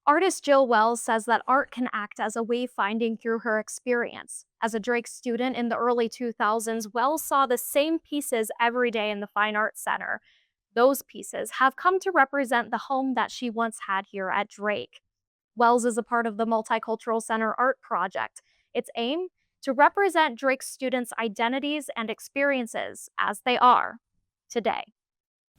Artist Jill Wells says that art can act as a wayfinding through her experience. As a Drake student in the early 2000s, Wells saw the same pieces every day in the Fine Arts Center. Those pieces have come to represent the home that she once had here at Drake. Wells is a part of the Multicultural Center Art Project. Its aim? To represent Drake students' identities and experiences as they are today.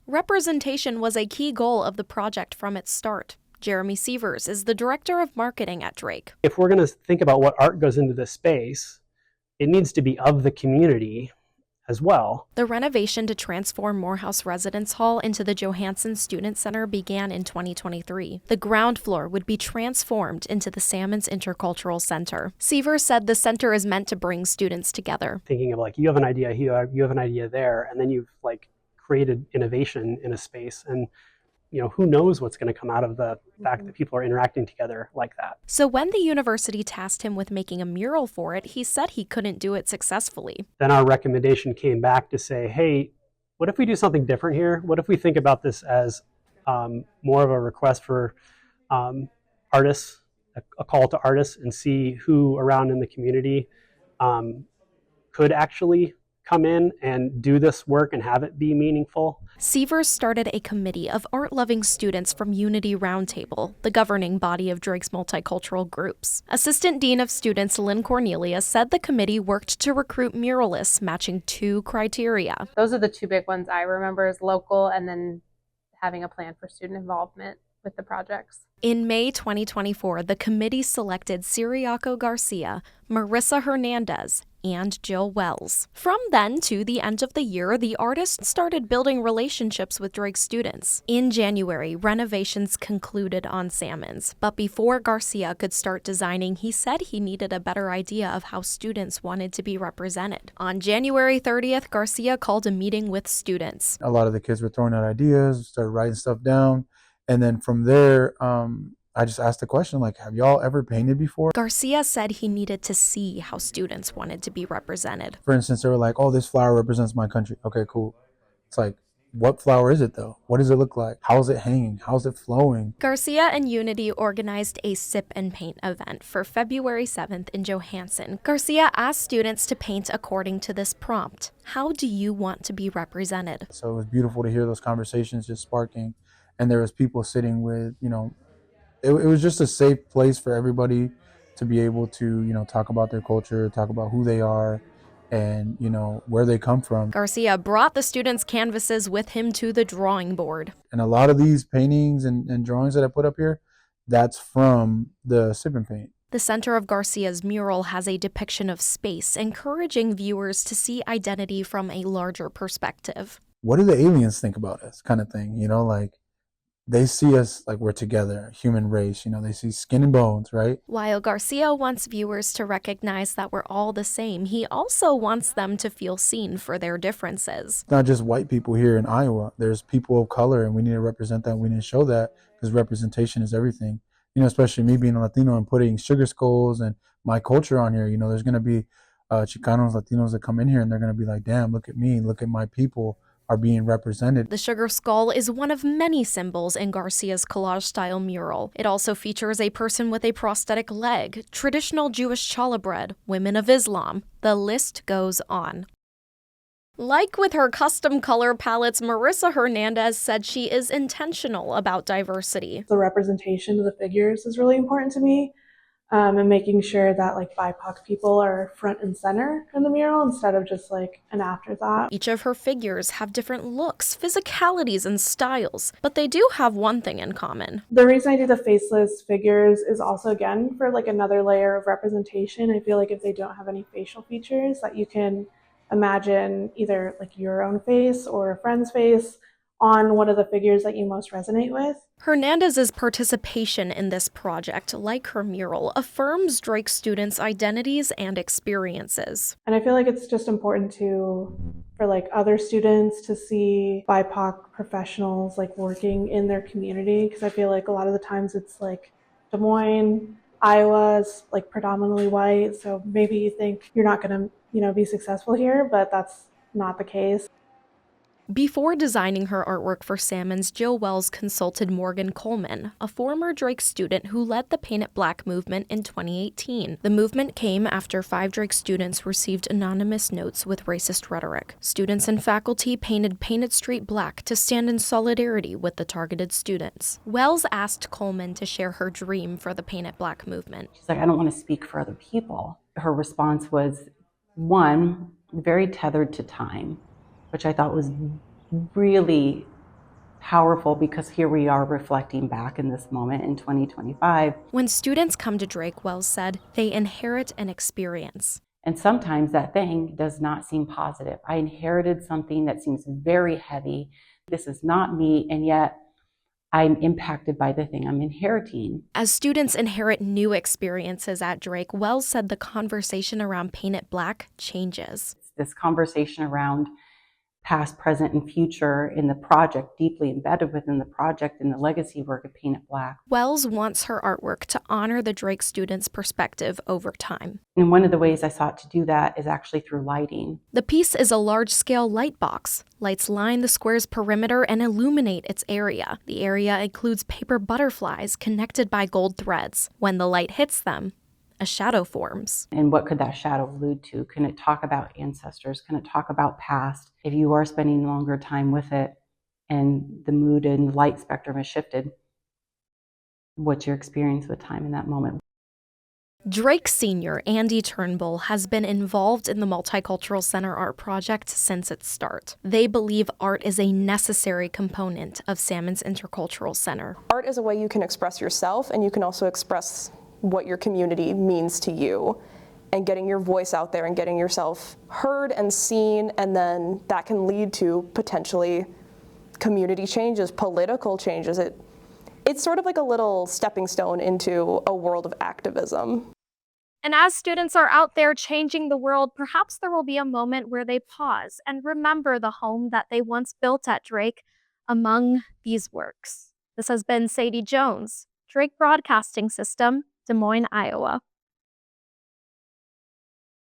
Representation was a key goal of the project from its start. Jeremy Sievers is the director of marketing at Drake. If we're going to think about what art goes into this space, it needs to be of the community as well. The renovation to transform Morehouse Residence Hall into the Johansen Student Center began in 2023. The ground floor would be transformed into the Sammons Intercultural Center. Sievers said the center is meant to bring students together. Thinking of like, you have an idea here, you have an idea there, and then you've like created innovation in a space, and who knows what's going to come out of the fact that people are interacting together like that. So when the university tasked him with making a mural for it, he said he couldn't do it successfully. Then our recommendation came back to say, hey, what if we do something different here? What if we think about this as more of a request for artists, a call to artists, and see who around in the community could actually come in and do this work and have it be meaningful. Sievers started a committee of art-loving students from Unity Roundtable, the governing body of Drake's multicultural groups. Assistant Dean of Students Lynn Cornelia said the committee worked to recruit muralists matching two criteria. Those are the two big ones I remember, is local and then having a plan for student involvement with the projects. In May 2024, the committee selected Ciriaco Garcia, Marissa Hernandez, and Jill Wells. From then to the end of the year, the artists started building relationships with Drake students. In January, renovations concluded on Sammons, but before Garcia could start designing, he said he needed a better idea of how students wanted to be represented. On January 30th, Garcia called a meeting with students. A lot of the kids were throwing out ideas, started writing stuff down, and then from there, I just asked the question, like, have y'all ever painted before? Garcia said he needed to see how students wanted to be represented. For instance, they were like, oh, this flower represents my country. Okay, cool. It's like, what flower is it though? What does it look like? How is it hanging? How is it flowing? Garcia and Unity organized a sip and paint event for February 7th in Johansen. Garcia asked students to paint according to this prompt. How do you want to be represented? So it was beautiful to hear those conversations just sparking. And there was people sitting with, it was just a safe place for everybody to be able to, talk about their culture, talk about who they are, and, where they come from. Garcia brought the students' canvases with him to the drawing board. And a lot of these paintings and drawings that I put up here, that's from the sip and paint. The center of Garcia's mural has a depiction of space, encouraging viewers to see identity from a larger perspective. What do the aliens think about us, kind of thing, like, they see us like we're together, human race, they see skin and bones, right? While Garcia wants viewers to recognize that we're all the same, he also wants them to feel seen for their differences. It's not just white people here in Iowa. There's people of color, and we need to represent that. We need to show that, because representation is everything. Especially me being a Latino and putting sugar skulls and my culture on here. There's going to be Chicanos, Latinos that come in here, and they're going to be like, damn, look at me, look at my people are being represented. The sugar skull is one of many symbols in Garcia's collage-style mural. It also features a person with a prosthetic leg, traditional Jewish challah bread, women of Islam. The list goes on. Like with her custom color palettes, Marissa Hernandez said she is intentional about diversity. The representation of the figures is really important to me. And making sure that BIPOC people are front and center in the mural instead of just an afterthought. Each of her figures have different looks, physicalities, and styles, but they do have one thing in common. The reason I do the faceless figures is also, again, for another layer of representation. I feel like if they don't have any facial features, that you can imagine either your own face or a friend's face on one of the figures that you most resonate with. Hernandez's participation in this project, like her mural, affirms Drake students' identities and experiences. And I feel like it's just important for other students to see BIPOC professionals working in their community, because I feel like a lot of the times it's Des Moines, Iowa is predominantly white, so maybe you think you're not going to be successful here, but that's not the case. Before designing her artwork for Sammons, Jill Wells consulted Morgan Coleman, a former Drake student who led the Paint It Black movement in 2018. The movement came after 5 Drake students received anonymous notes with racist rhetoric. Students and faculty painted Painted Street black to stand in solidarity with the targeted students. Wells asked Coleman to share her dream for the Paint It Black movement. She's like, I don't want to speak for other people. Her response was, one, very tethered to time, which I thought was really powerful because here we are reflecting back in this moment in 2025. When students come to Drake, Wells said, they inherit an experience. And sometimes that thing does not seem positive. I inherited something that seems very heavy. This is not me, and yet I'm impacted by the thing I'm inheriting. As students inherit new experiences at Drake, Wells said the conversation around Paint It Black changes. This conversation around past, present, and future in the project, deeply embedded within the project and the legacy work of Paint It Black. Wells wants her artwork to honor the Drake students' perspective over time. And one of the ways I sought to do that is actually through lighting. The piece is a large-scale light box. Lights line the square's perimeter and illuminate its area. The area includes paper butterflies connected by gold threads. When the light hits them, a shadow forms. And what could that shadow allude to? Can it talk about ancestors? Can it talk about past? If you are spending longer time with it and the mood and light spectrum has shifted, what's your experience with time in that moment? Drake senior Andy Turnbull has been involved in the Multicultural Center Art Project since its start. They believe art is a necessary component of Sammons Intercultural Center. Art is a way you can express yourself, and you can also express what your community means to you, and getting your voice out there and getting yourself heard and seen, and then that can lead to potentially community changes, political changes. It's sort of like a little stepping stone into a world of activism. And as students are out there changing the world, perhaps there will be a moment where they pause and remember the home that they once built at Drake among these works. This has been Sadie Jones, Drake Broadcasting System, Des Moines, Iowa.